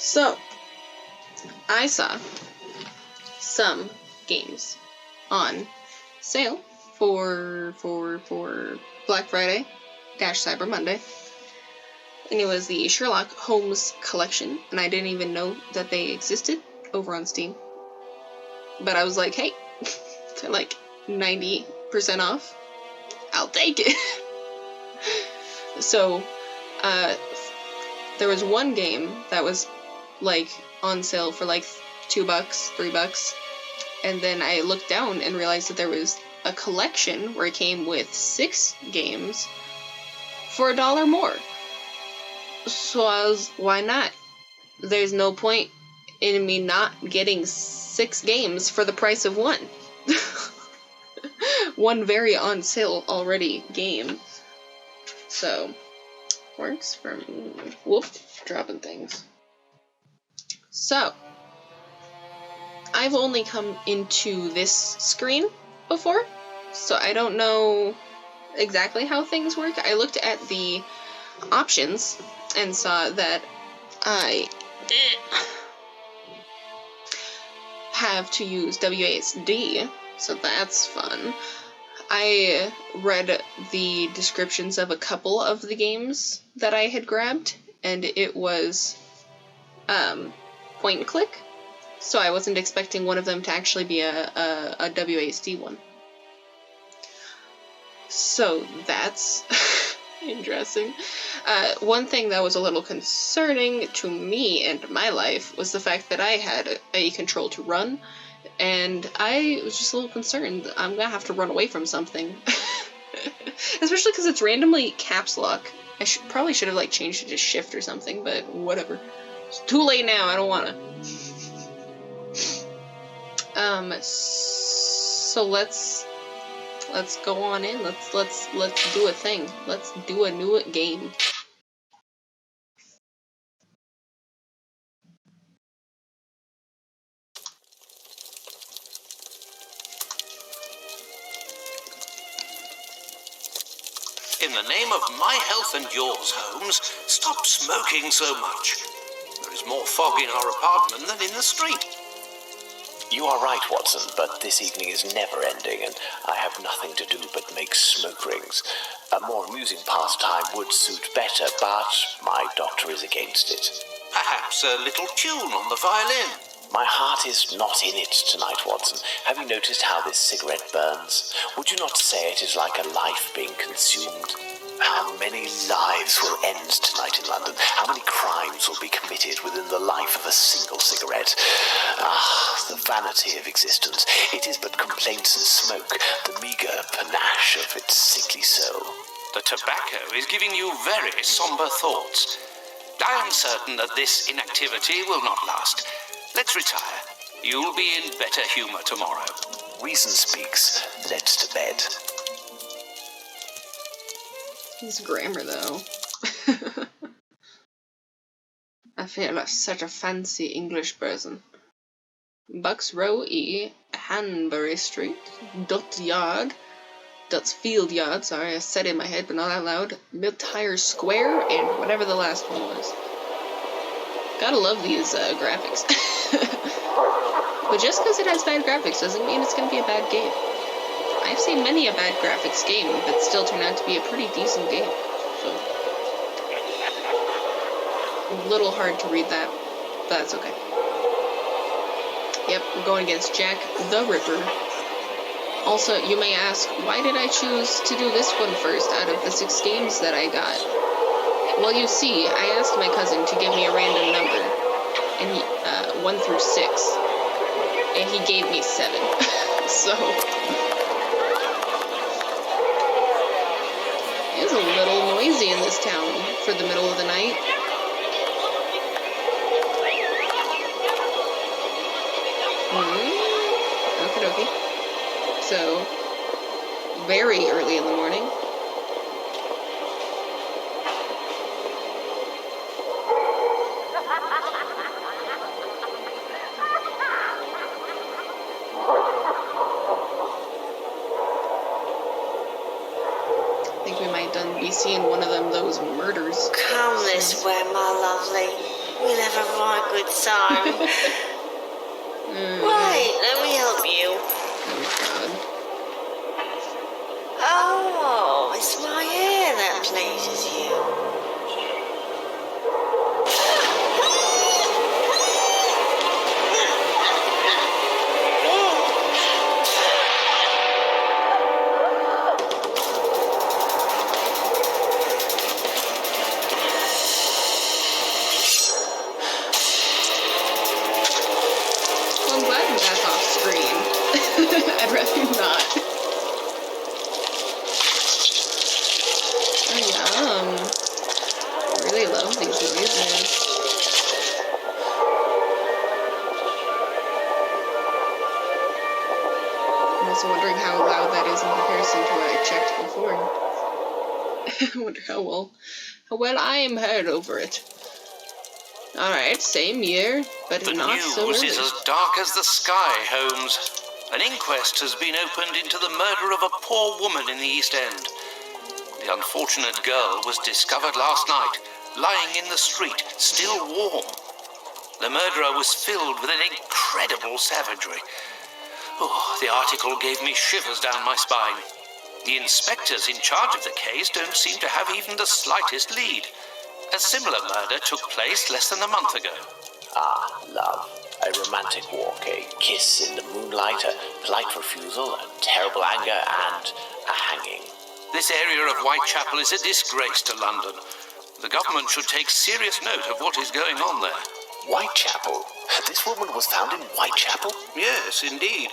So, I saw some games on sale for Black Friday / Cyber Monday. And it was the Sherlock Holmes collection, and I didn't even know that they existed over on Steam. But I was like, hey, they're like 90% off. I'll take it. So, there was one game that was like on sale for like $2, $3, and then I looked down and realized that there was a collection where it came with 6 games for $1 more. So I was, why not? There's no point in me not getting 6 games for the price of one. One very on sale already game. So, works for me. Whoop, dropping things. So, I've only come into this screen before, so I don't know exactly how things work. I looked at the options and saw that I have to use WASD, so that's fun. I read the descriptions of a couple of the games that I had grabbed, and it was point and click, so I wasn't expecting one of them to actually be a WASD one. So that's interesting. One thing that was a little concerning to me and my life was the fact that I had a control to run, and I was just a little concerned. I'm gonna have to run away from something. Especially because it's randomly caps lock. I probably should have like changed it to shift or something, but whatever. It's too late now, I don't wanna. So let's go on in. Let's do a thing. Let's do a new game. In the name of my health and yours, Holmes, stop smoking so much. There is more fog in our apartment than in the street. You are right, Watson, but this evening is never-ending, and I have nothing to do but make smoke rings. A more amusing pastime would suit better, but my doctor is against it. Perhaps a little tune on the violin. My heart is not in it tonight, Watson. Have you noticed how this cigarette burns? Would you not say it is like a life being consumed? How many lives will end tonight in London? How many crimes will be committed within the life of a single cigarette? Ah, the vanity of existence. It is but complaints and smoke, the meagre panache of its sickly soul. The tobacco is giving you very somber thoughts. I am certain that this inactivity will not last. Let's retire. You'll be in better humor tomorrow. Reason speaks. Let's to bed. His grammar, though. I feel like such a fancy English person. Bucks Row E, Hanbury Street, Dot Yard, Dot's Field Yard, sorry, I said it in my head, but not out loud, Mid-Tire Square, and whatever the last one was. Gotta love these graphics. But just because it has bad graphics doesn't mean it's gonna be a bad game. I've seen many a bad graphics game that still turn out to be a pretty decent game. So, a little hard to read that, but that's okay. Yep, we're going against Jack the Ripper. Also, you may ask, why did I choose to do this one first out of the 6 games that I got? Well, you see, I asked my cousin to give me a random number, and he, 1 through 6, and he gave me 7. So, it was a little noisy in this town for the middle of the night. Okie dokie. So, very early in the morning. be seeing one of those murders. Come this way, my lovely. We'll have a right good time. Right, let me help you. Oh, it's my hair that pleases you. Well, I'm glad that's off screen. I'd rather not. Oh, yum. I really love these noises. I'm also wondering how loud that is in comparison to what I checked before. I wonder how well I am heard over it. Alright, same year, but The not so news early. is as dark as the sky, Holmes. An inquest has been opened into the murder of a poor woman in the East End. The unfortunate girl was discovered last night, lying in the street, still warm. The murderer was filled with an incredible savagery. Oh, the article gave me shivers down my spine. The inspectors in charge of the case don't seem to have even the slightest lead. A similar murder took place less than a month ago. Ah, love. A romantic walk, a kiss in the moonlight, a polite refusal, a terrible anger, and a hanging. This area of Whitechapel is a disgrace to London. The government should take serious note of what is going on there. Whitechapel? This woman was found in Whitechapel? Yes, indeed.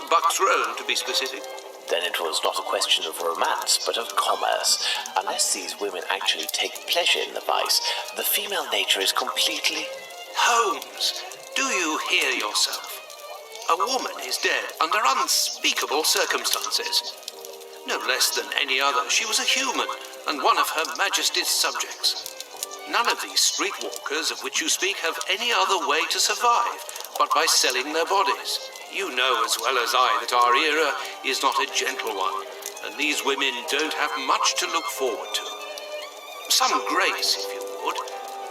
Bucks Row, to be specific. Then it was not a question of romance, but of commerce. Unless these women actually take pleasure in the vice, the female nature is completely... Holmes, do you hear yourself? A woman is dead under unspeakable circumstances. No less than any other, she was a human and one of Her Majesty's subjects. None of these streetwalkers of which you speak have any other way to survive but by selling their bodies. You know as well as I that our era is not a gentle one, and these women don't have much to look forward to. Some grace, if you would.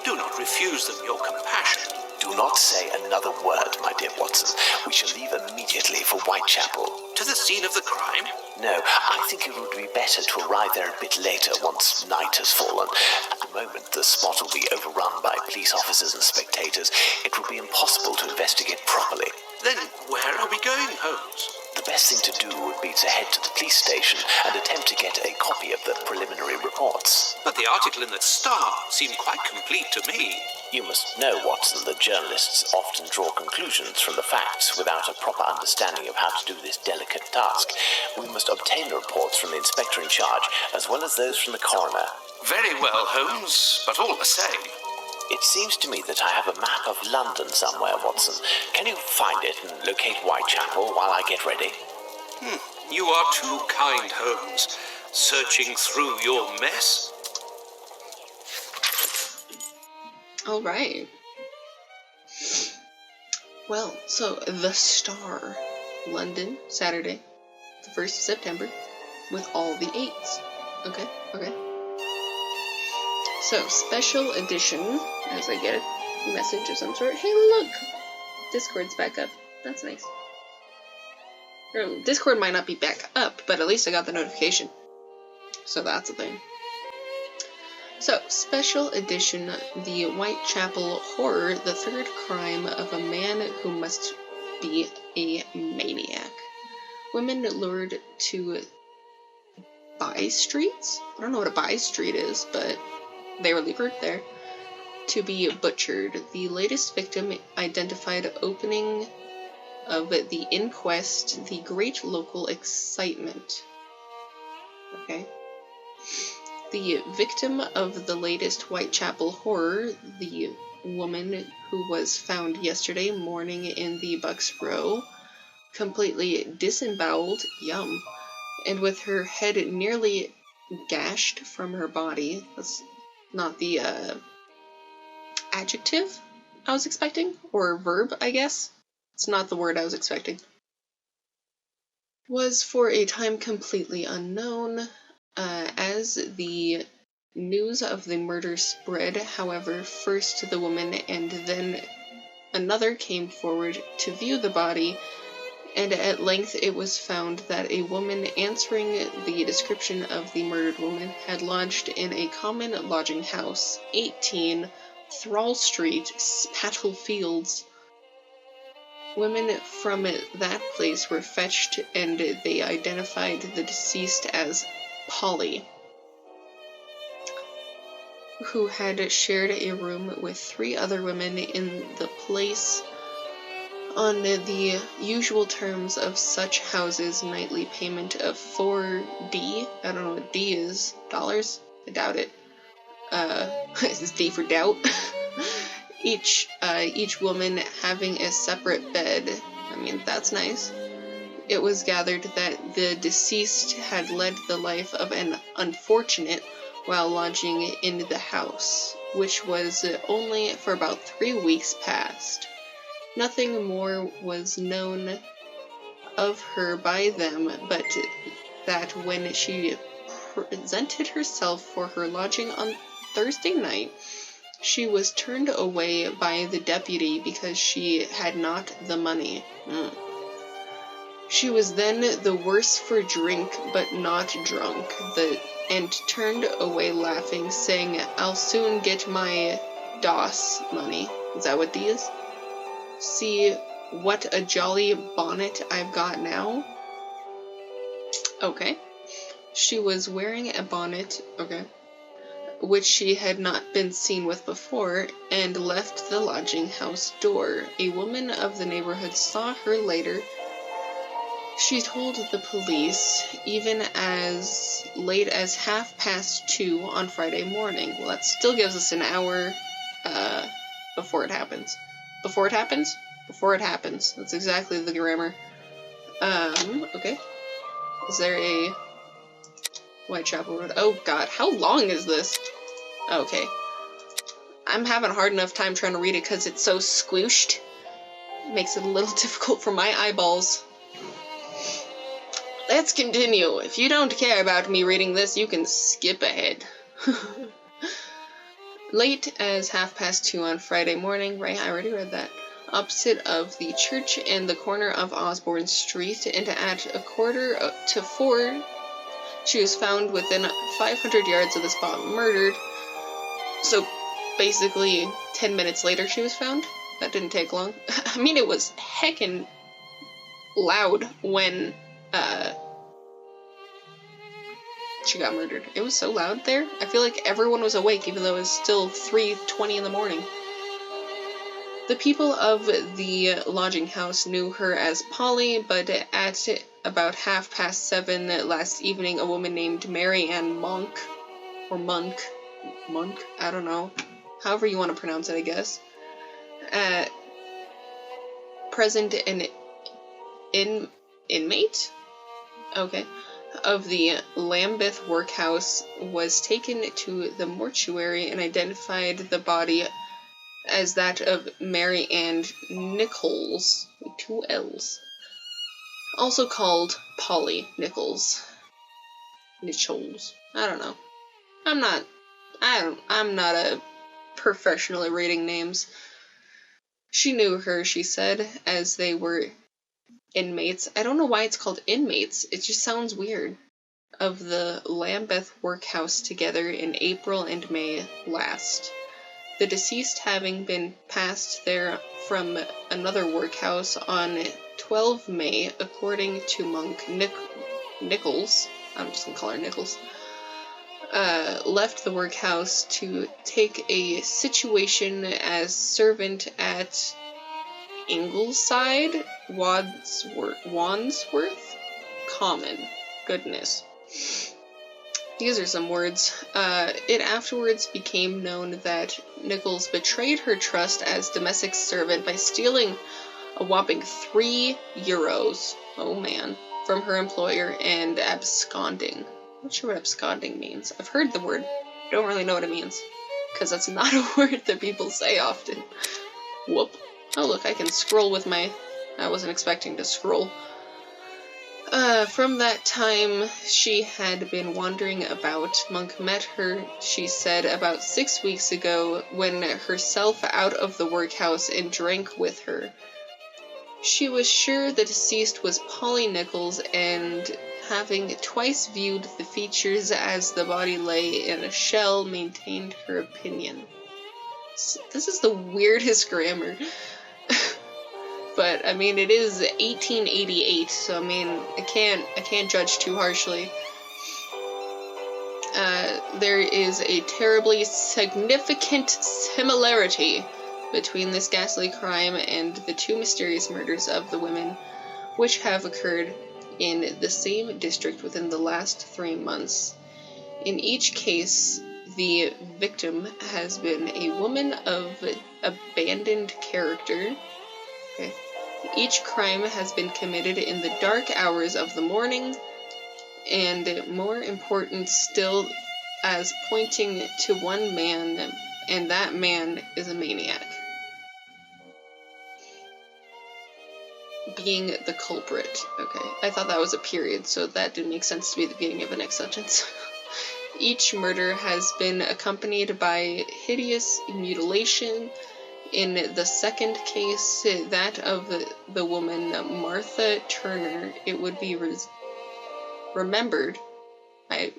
Do not refuse them your compassion. Do not say another word, my dear Watson. We shall leave immediately for Whitechapel. To the scene of the crime? No, I think it would be better to arrive there a bit later once night has fallen. At the moment, the spot will be overrun by police officers and spectators. It will be impossible to investigate properly. Then where are we going, Holmes? The best thing to do would be to head to the police station and attempt to get a copy of the preliminary reports. But the article in the Star seemed quite complete to me. You must know, Watson, that journalists often draw conclusions from the facts without a proper understanding of how to do this delicate task. We must obtain the reports from the inspector in charge, as well as those from the coroner. Very well, Holmes, but all the same. It seems to me that I have a map of London somewhere, Watson. Can you find it and locate Whitechapel while I get ready? You are too kind, Holmes. Searching through your mess? All right. Well, so The Star, London, Saturday, the 1st of September, with all the 8s. Okay. So, special edition, as I get a message of some sort. Hey, look! Discord's back up. That's nice. Discord might not be back up, but at least I got the notification. So that's a thing. So, special edition, the Whitechapel Horror, the third crime of a man who must be a maniac. Women lured to by streets? I don't know what a by street is, but they were lured there to be butchered. The latest victim identified opening of the inquest, the great local excitement. Okay. The victim of the latest Whitechapel horror, the woman who was found yesterday morning in the Bucks Row, completely disemboweled, yum, and with her head nearly gashed from her body. That's not the adjective I was expecting, or verb, I guess. It's not the word I was expecting. Was for a time completely unknown, as the News of the murder spread, however, first to the woman and then another came forward to view the body, and at length it was found that a woman answering the description of the murdered woman had lodged in a common lodging house, 18 Thrall Street, Pattle Fields. Women from that place were fetched and they identified the deceased as Polly, who had shared a room with 3 other women in the place on the usual terms of such houses, nightly payment of 4D. I don't know what D is. Dollars? I doubt it. This is D for doubt. Each woman having a separate bed. I mean, that's nice. It was gathered that the deceased had led the life of an unfortunate while lodging in the house, which was only for about 3 weeks past. Nothing more was known of her by them, but that when she presented herself for her lodging on Thursday night, she was turned away by the deputy because she had not the money. She was then the worse for drink, but not drunk, and turned away laughing, saying, "I'll soon get my DOS money." Is that what D is? "See what a jolly bonnet I've got now." Okay. She was wearing a bonnet, which she had not been seen with before, and left the lodging house door. A woman of the neighborhood saw her later. She told the police even as late as 2:30 on Friday morning. Well, that still gives us an hour before it happens. Before it happens? Before it happens. That's exactly the grammar. Okay. Is there a Whitechapel Road? Oh god, how long is this? Okay. I'm having a hard enough time trying to read it because it's so squooshed. It makes it a little difficult for my eyeballs. Let's continue. If you don't care about me reading this, you can skip ahead. Late as 2:30 on Friday morning, right? I already read that. Opposite of the church and the corner of Osborne Street, and at 3:45, she was found within 500 yards of the spot murdered. So basically 10 minutes later she was found. That didn't take long. I mean, it was heckin' loud when she got murdered. It was so loud there. I feel like everyone was awake even though it was still 3:20 in the morning. The people of the lodging house knew her as Polly, but at about 7:30 last evening, a woman named Mary Ann Monk, I don't know, however you want to pronounce it, I guess, present an inmate, of the Lambeth workhouse, was taken to the mortuary and identified the body as that of Mary Ann Nichols, with 2 L's, also called Polly Nichols. I don't know. I'm not a professional at reading names. She knew her, she said, as they were inmates. I don't know why it's called inmates. It just sounds weird. Of the Lambeth workhouse together in April and May last. The deceased having been passed there from another workhouse on 12 May, according to Monk Nichols, I'm just going to call her Nichols, left the workhouse to take a situation as servant at Ingleside, Wandsworth Common. Goodness. These are some words. It afterwards became known that Nichols betrayed her trust as domestic servant by stealing a whopping €3, oh man, from her employer and absconding. I'm not sure what absconding means. I've heard the word, don't really know what it means, because that's not a word that people say often. Whoop. Oh look, I can scroll with my... I wasn't expecting to scroll. From that time, she had been wandering about. Monk met her, she said, about 6 weeks ago, when herself out of the workhouse and drank with her. She was sure the deceased was Polly Nichols, and having twice viewed the features as the body lay in a shell, maintained her opinion. This is the weirdest grammar. But I mean, it is 1888, so I mean, I can't judge too harshly. There is a terribly significant similarity between this ghastly crime and the two mysterious murders of the women, which have occurred in the same district within the last 3 months. In each case, the victim has been a woman of abandoned character. Okay. Each crime has been committed in the dark hours of the morning, and more important still, as pointing to one man, and that man is a maniac, being the culprit. Okay, I thought that was a period, so that didn't make sense to be the beginning of the next sentence. Each murder has been accompanied by hideous mutilation. In the second case, that of the woman Martha Turner, it would be remembered, I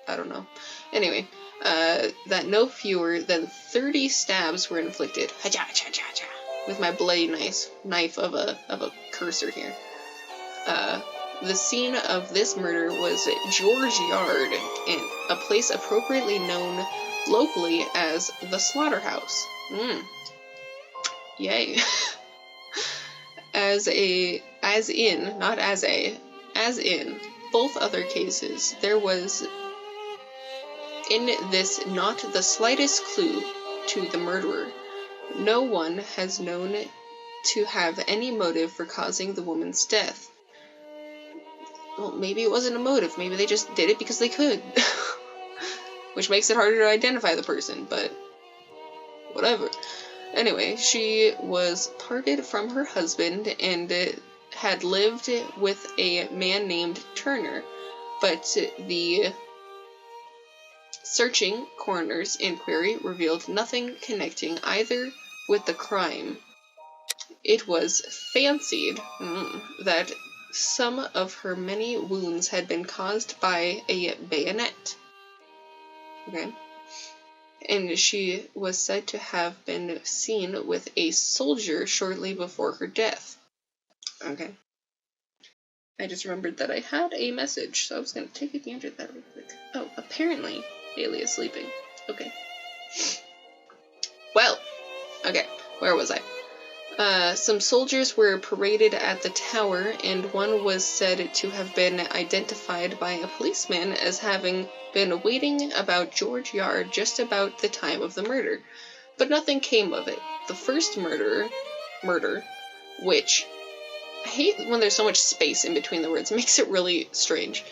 don't know. Anyway, that no fewer than 30 stabs were inflicted. With my blade knife of a cursor here. The scene of this murder was George Yard, a place appropriately known locally as the Slaughterhouse. Yay. As in both other cases, there was in this not the slightest clue to the murderer. No one has known to have any motive for causing the woman's death. Well, maybe it wasn't a motive. Maybe they just did it because they could. Which makes it harder to identify the person, but whatever. Anyway, she was parted from her husband and had lived with a man named Turner, but the searching coroner's inquiry revealed nothing connecting either with the crime. It was fancied that some of her many wounds had been caused by a bayonet. Okay. And she was said to have been seen with a soldier shortly before her death. Okay. I just remembered that I had a message, so I was going to take a gander at that real quick. Oh, apparently Bailey is sleeping. Okay. Well, okay, where was I? Some soldiers were paraded at the tower, and one was said to have been identified by a policeman as having been waiting about George Yard just about the time of the murder. But nothing came of it. The first murder, which, I hate when there's so much space in between the words, it makes it really strange,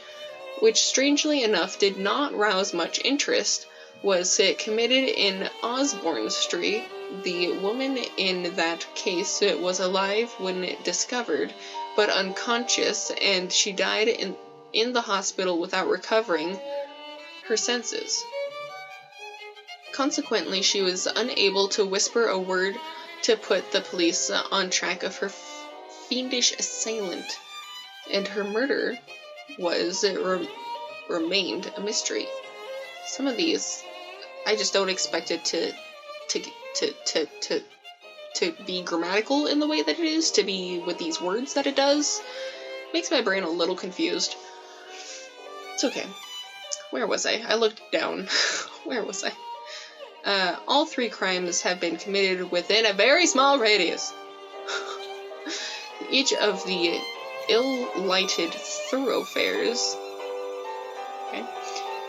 which strangely enough did not rouse much interest, was committed in Osborne Street. The woman in that case was alive when discovered, but unconscious, and she died in the hospital without recovering her senses. Consequently, she was unable to whisper a word to put the police on track of her fiendish assailant, and her murder remained a mystery. Some of these, I just don't expect it to be grammatical in the way that it is, to be with these words that it does. Makes my brain a little confused. It's okay. Where was I? I looked down. Where was I? All 3 crimes have been committed within a very small radius. Each of the ill-lighted thoroughfares, okay,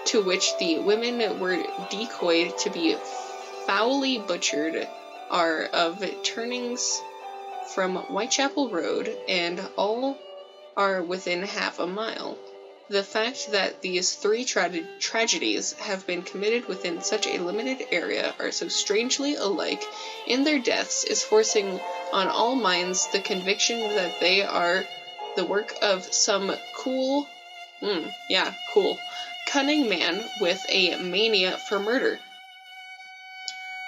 to which the women were decoyed to be foully butchered are of turnings from Whitechapel Road, and all are within half a mile. The fact that these 3 tragedies have been committed within such a limited area are so strangely alike in their deaths is forcing on all minds the conviction that they are the work of some cool, cunning man with a mania for murder.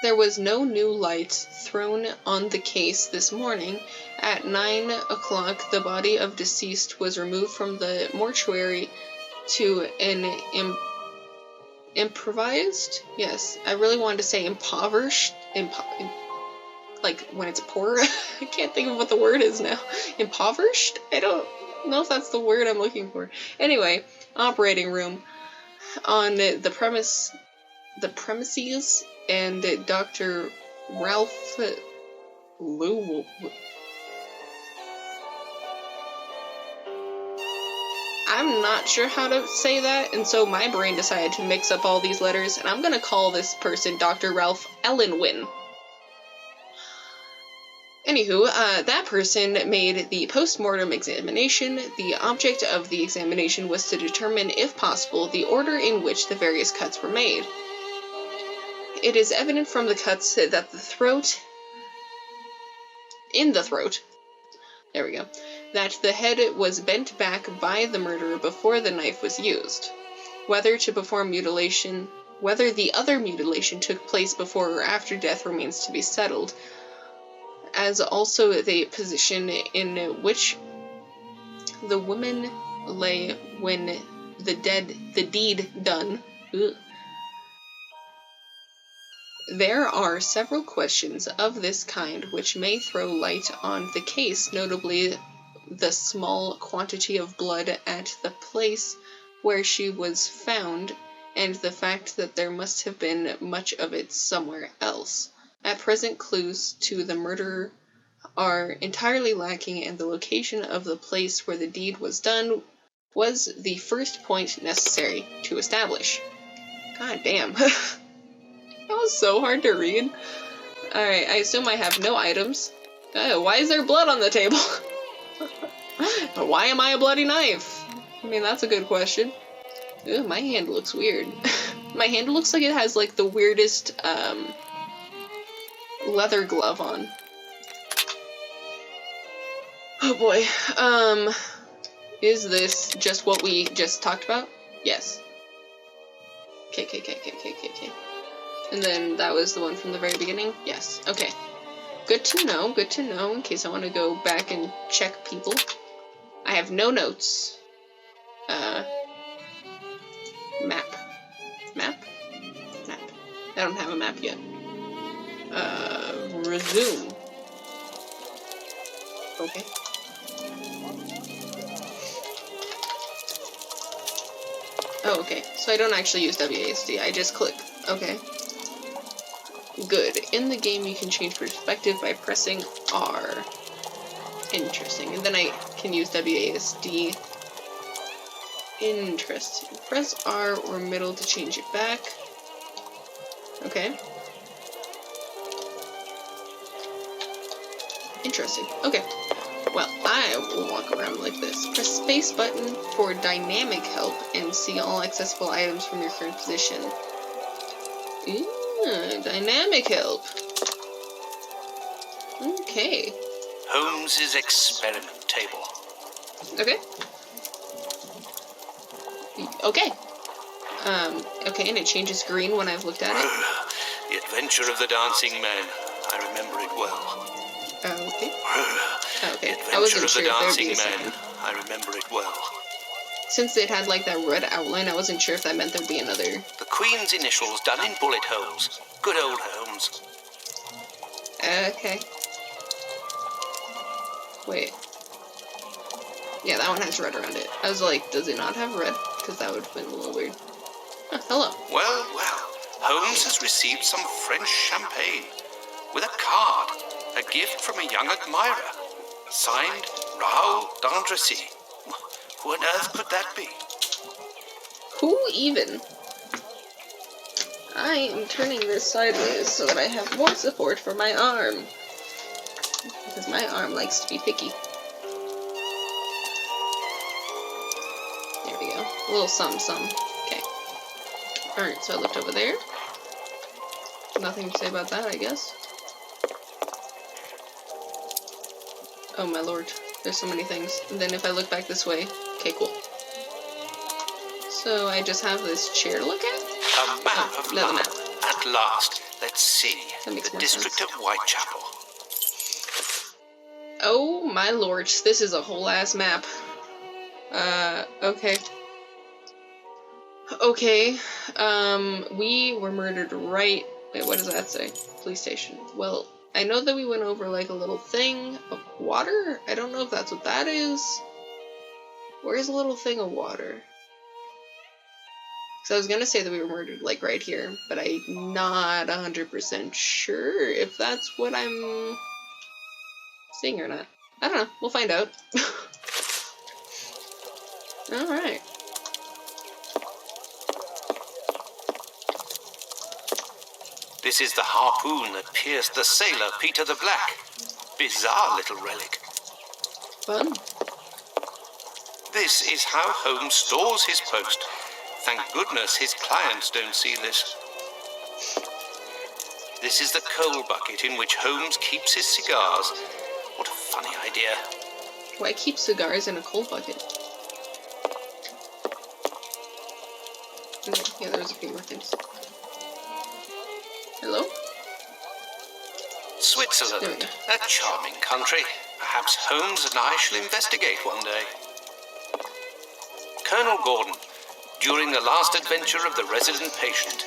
There was no new light thrown on the case this morning. At 9 o'clock, the body of deceased was removed from the mortuary to an improvised? Yes, I really wanted to say impoverished. Like when it's poor. I can't think of what the word is now. Impoverished? I don't know if that's the word I'm looking for. Anyway, operating room on the premises, and Dr. Ralph Lou. I'm not sure how to say that, and so my brain decided to mix up all these letters, and I'm gonna call this person Dr. Ralph Ellenwin. Anywho, that person made the post-mortem examination. The object of the examination was to determine, if possible, the order in which the various cuts were made. It is evident from the cuts that that the head was bent back by the murderer before the knife was used. Whether the other mutilation took place before or after death remains to be settled, as also the position in which the woman lay when the deed done. Ugh. There are several questions of this kind which may throw light on the case, notably the small quantity of blood at the place where she was found, and the fact that there must have been much of it somewhere else. At present, clues to the murderer are entirely lacking, and the location of the place where the deed was done was the first point necessary to establish. God damn. That was so hard to read. Alright, I assume I have no items. Why is there blood on the table? Why am I a bloody knife? I mean, that's a good question. Ew, my hand looks weird. My hand looks like it has, like, the weirdest, leather glove on. Oh boy. Is this just what we just talked about? Yes. Okay. And then that was the one from the very beginning? Yes. Okay. Good to know, in case I want to go back and check people. I have no notes. Map. I don't have a map yet. Resume. Okay. Oh, okay. So I don't actually use WASD, I just click. Okay. Good. In the game, you can change perspective by pressing R. Interesting. And then I can use WASD. Interesting. Press R or middle to change it back. Okay. Interesting. Okay. Well, I will walk around like this. Press space button for dynamic help and see all accessible items from your current position. Dynamic help. Okay. Holmes's experiment table. Okay. Okay. Okay, and it changes green when I've looked at it. The Adventure of the Dancing Men. I remember it well. Okay. Okay. The I wasn't Adventure sure of the if there'd be Dancing a Men. second. I remember it well. Since it had like that red outline, I wasn't sure if that meant there'd be another. The Queen's initials done in bullet holes. Good old Holmes. Okay. Wait. Yeah, that one has red around it. I was like, does it not have red? Because that would have been a little weird. Huh, hello. Well. Holmes has received some French champagne with a card. A gift from a young admirer. Signed, Raoul d'Andrecy. Who on earth could that be? Who even? I am turning this sideways so that I have more support for my arm. Because my arm likes to be picky. There we go. A little something. Okay. Alright, so I looked over there. Nothing to say about that, I guess. Oh my lord. There's so many things. And then if I look back this way, okay, cool. So I just have this chair to look at? A map of another London. At last, let's see. That makes The more district sense. of Whitechapel. Oh my lords, this is a whole ass map. Okay. Okay, we were murdered right... Wait, what does that say? Police station. Well, I know that we went over like a little thing of water. I don't know if that's what that is. Where's a little thing of water? So I was gonna say that we were murdered like right here, but I'm not 100% sure if that's what I'm seeing or not. I don't know. We'll find out. Alright. This is the harpoon that pierced the sailor Peter the Black. Bizarre little relic. Fun. This is how Holmes stores his post. Thank goodness his clients don't see this. This is the coal bucket in which Holmes keeps his cigars. What a funny idea. Why keep cigars in a coal bucket? Okay, yeah, there's a few more things. Hello? Switzerland, There we go. a charming country. Perhaps Holmes and I shall investigate one day. Colonel Gordon, during the last adventure of the resident patient.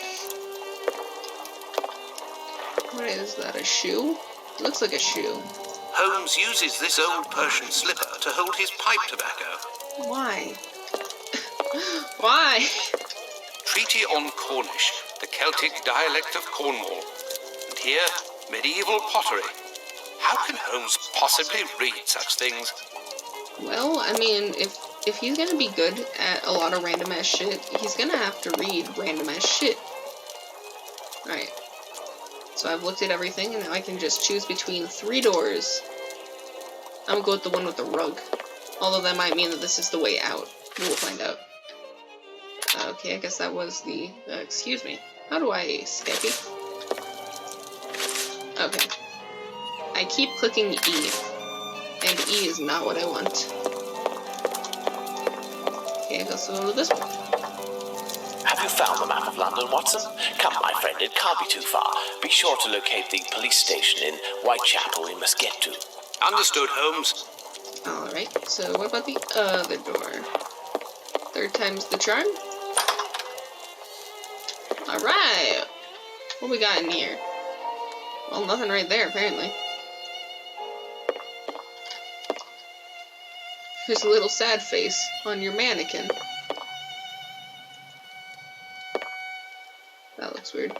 What is that, a shoe? It looks like a shoe. Holmes uses this old Persian slipper to hold his pipe tobacco. Why? Why? Treaty on Cornish, the Celtic dialect of Cornwall. And here, medieval pottery. How can Holmes possibly read such things? Well, I mean, if he's gonna be good at a lot of random ass shit, he's gonna have to read random ass shit. Alright. So I've looked at everything, and now I can just choose between 3 doors. I'm gonna go with the one with the rug. Although that might mean that this is the way out. We'll find out. Okay, I guess that was the... excuse me. How do I Skype? Okay. I keep clicking E. And E is not what I want. Okay, let's go to this one. Have you found the map of London, Watson? Come, my friend, it can't be too far. Be sure to locate the police station in Whitechapel we must get to. Understood, Holmes. Alright, so what about the other door? 3rd time's the charm? Alright! What we got in here? Well, nothing right there, apparently. There's a little sad face on your mannequin. That looks weird.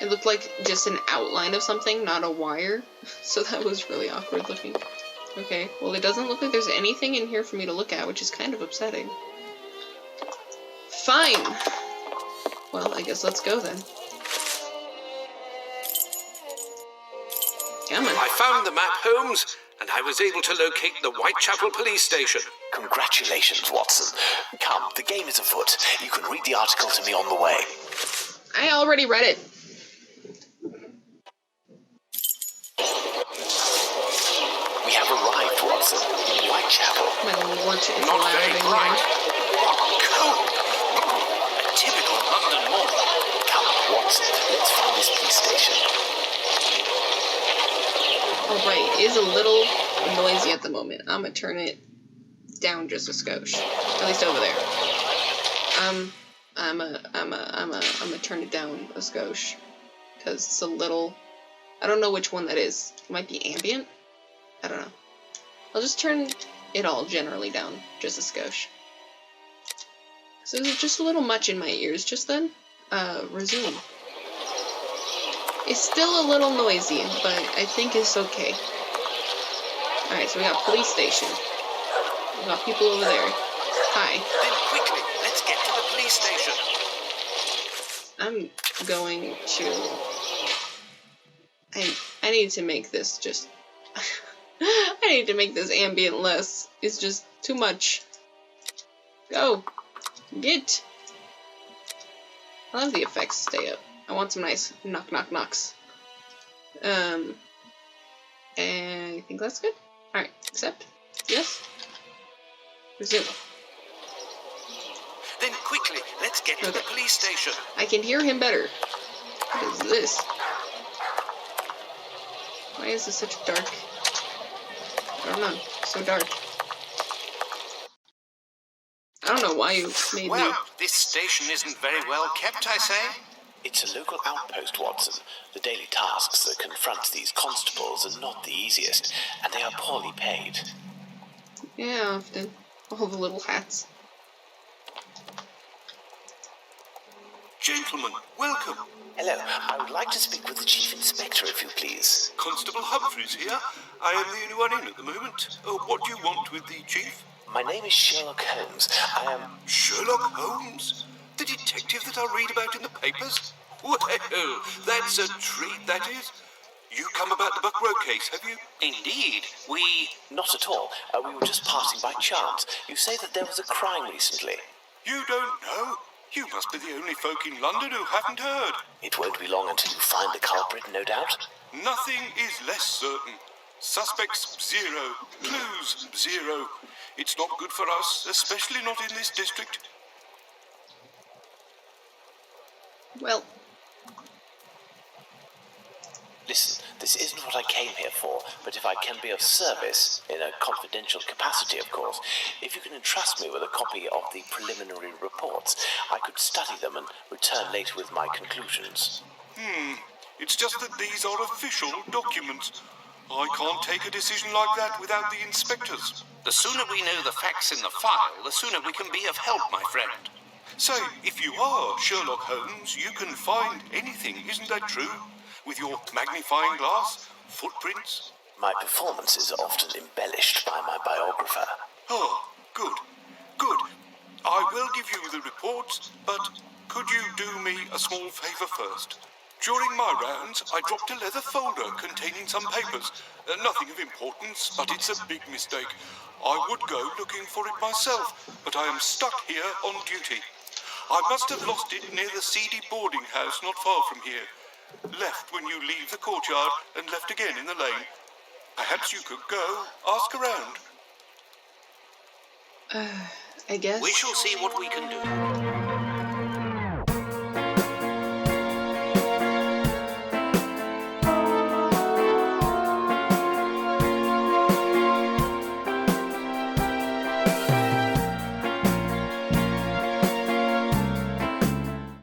It looked like just an outline of something, not a wire. So that was really awkward looking. Okay, well it doesn't look like there's anything in here for me to look at, which is kind of upsetting. Fine! Well, I guess let's go then. Come on. I found the map, Holmes, and I was able to locate the Whitechapel police station. Congratulations, Watson. Come, the game is afoot. You can read the article to me on the way. I already read it. We have arrived, Watson. Whitechapel. My lord, it's Not loud very in bright. here. What cold! A typical London morning. Come, Watson, let's find this police station. Alright, it is a little noisy at the moment. I'm gonna turn it down just a skosh. At least over there. I'm gonna turn it down a skosh. Because it's a little... I don't know which one that is. It might be ambient? I don't know. I'll just turn it all generally down just a skosh. So is it just a little much in my ears just then? Resume. It's still a little noisy, but I think it's okay. Alright, so we got police station. We got people over there. Hi. Then quickly, let's get to the police station. I'm going to... I need to make this just... I need to make this ambient less. It's just too much. Go. Get. I'll have the effects stay up. I want some nice knock knock knocks. And I think that's good. Alright, accept. Yes. Resume. Then quickly, let's get to the police station. I can hear him better. What is this? Why is this such dark? I don't know. So dark. I don't know why you made Well, me... this station isn't very well kept, I say. It's a local outpost, Watson. The daily tasks that confront these constables are not the easiest, and they are poorly paid. Yeah, often. All the little hats. Gentlemen, welcome. Hello, I would like to speak with the Chief Inspector, if you please. Constable Humphreys here. I am the only one in at the moment. What do you want with the chief? My name is Sherlock Holmes. I am... Sherlock Holmes? The detective that I read about in the papers? Well, that's a treat, that is. You come about the Buckrow case, have you? Indeed. Not at all. We were just passing by chance. You say that there was a crime recently. You don't know? You must be the only folk in London who haven't heard. It won't be long until you find the culprit, no doubt. Nothing is less certain. Suspects 0. Clues 0. It's not good for us, especially not in this district. Well, Listen, this isn't what I came here for, but if I can be of service, in a confidential capacity, of course, if you can entrust me with a copy of the preliminary reports, I could study them and return later with my conclusions. It's just that these are official documents. I can't take a decision like that without the inspectors. The sooner we know the facts in the file, the sooner we can be of help, my friend. So, if you are Sherlock Holmes, you can find anything, isn't that true? With your magnifying glass, footprints. My performances are often embellished by my biographer. Oh, good, good. I will give you the reports, but could you do me a small favour first? During my rounds, I dropped a leather folder containing some papers. Nothing of importance, but it's a big mistake. I would go looking for it myself, but I am stuck here on duty. I must have lost it near the seedy boarding house not far from here. Left when you leave the courtyard and left again in the lane. Perhaps you could go, ask around. I guess. We shall see what we can do.